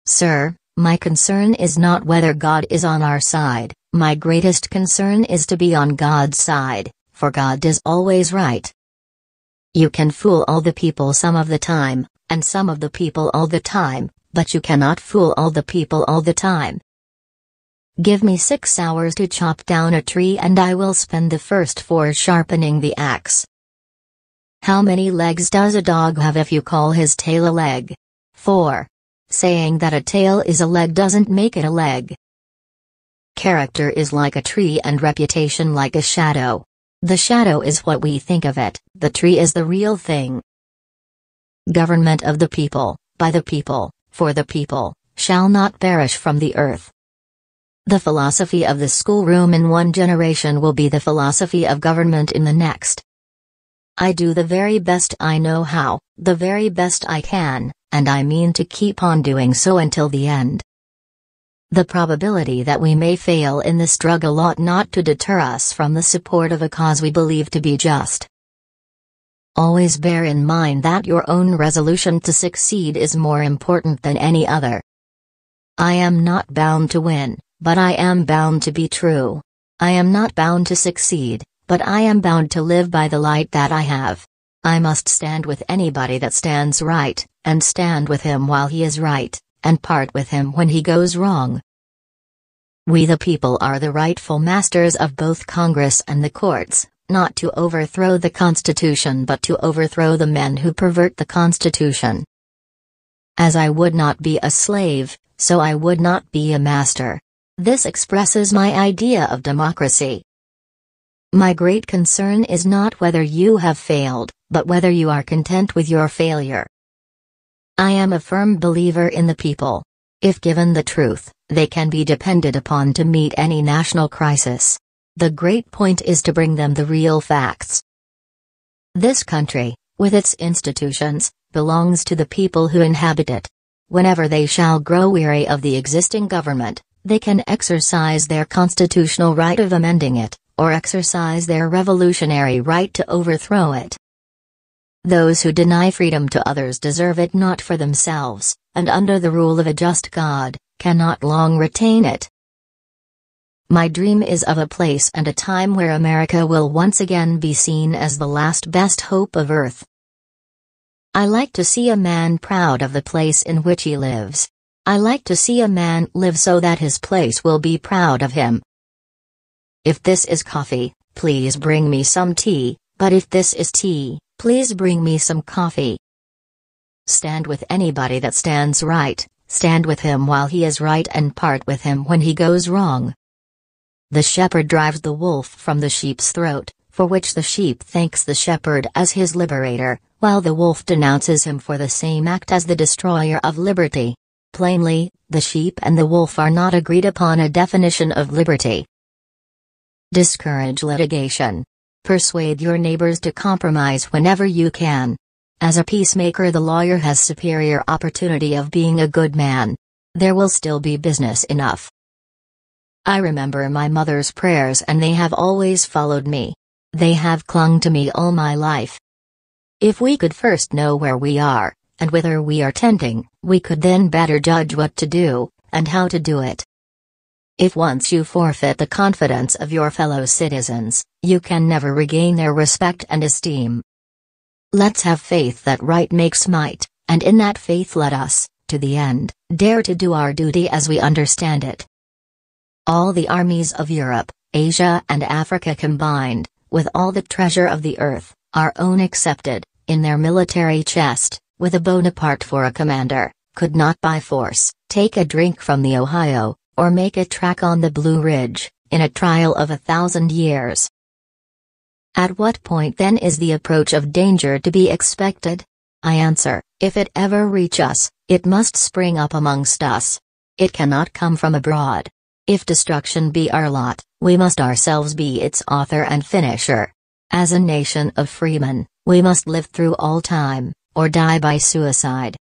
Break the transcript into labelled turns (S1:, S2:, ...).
S1: Sir, my concern is not whether God is on our side, my greatest concern is to be on God's side, for God is always right. You can fool all the people some of the time, and some of the people all the time, but you cannot fool all the people all the time. Give me 6 hours to chop down a tree and I will spend the first 4 sharpening the axe. How many legs does a dog have if you call his tail a leg? 4. Saying that a tail is a leg doesn't make it a leg. Character is like a tree and reputation like a shadow. The shadow is what we think of it, the tree is the real thing. Government of the people, by the people, for the people, shall not perish from the earth. The philosophy of the schoolroom in one generation will be the philosophy of government in the next. I do the very best I know how, the very best I can, and I mean to keep on doing so until the end. The probability that we may fail in the struggle ought not to deter us from the support of a cause we believe to be just. Always bear in mind that your own resolution to succeed is more important than any other. I am not bound to win, but I am bound to be true. I am not bound to succeed, but I am bound to live by the light that I have. I must stand with anybody that stands right, and stand with him while he is right, and part with him when he goes wrong. We the people are the rightful masters of both Congress and the courts, not to overthrow the Constitution but to overthrow the men who pervert the Constitution. As I would not be a slave, so I would not be a master. This expresses my idea of democracy. My great concern is not whether you have failed, but whether you are content with your failure. I am a firm believer in the people. If given the truth, they can be depended upon to meet any national crisis. The great point is to bring them the real facts. This country, with its institutions, belongs to the people who inhabit it. Whenever they shall grow weary of the existing government, they can exercise their constitutional right of amending it, or exercise their revolutionary right to overthrow it. Those who deny freedom to others deserve it not for themselves, and under the rule of a just God, cannot long retain it. My dream is of a place and a time where America will once again be seen as the last best hope of earth. I like to see a man proud of the place in which he lives. I like to see a man live so that his place will be proud of him. If this is coffee, please bring me some tea, but if this is tea, please bring me some coffee. Stand with anybody that stands right, stand with him while he is right and part with him when he goes wrong. The shepherd drives the wolf from the sheep's throat, for which the sheep thanks the shepherd as his liberator, while the wolf denounces him for the same act as the destroyer of liberty. Plainly, the sheep and the wolf are not agreed upon a definition of liberty. Discourage litigation. Persuade your neighbors to compromise whenever you can. As a peacemaker, the lawyer has superior opportunity of being a good man. There will still be business enough. I remember my mother's prayers and they have always followed me. They have clung to me all my life. If we could first know where we are, and whither we are tending, we could then better judge what to do, and how to do it. If once you forfeit the confidence of your fellow citizens, you can never regain their respect and esteem. Let's have faith that right makes might, and in that faith let us, to the end, dare to do our duty as we understand it. All the armies of Europe, Asia and Africa combined, with all the treasure of the earth, our own excepted, in their military chest, with a Bonaparte for a commander, could not by force take a drink from the Ohio, or make a track on the Blue Ridge, in a trial of 1,000 years. At what point then is the approach of danger to be expected? I answer, if it ever reach us, it must spring up amongst us. It cannot come from abroad. If destruction be our lot, we must ourselves be its author and finisher. As a nation of freemen, we must live through all time, or die by suicide.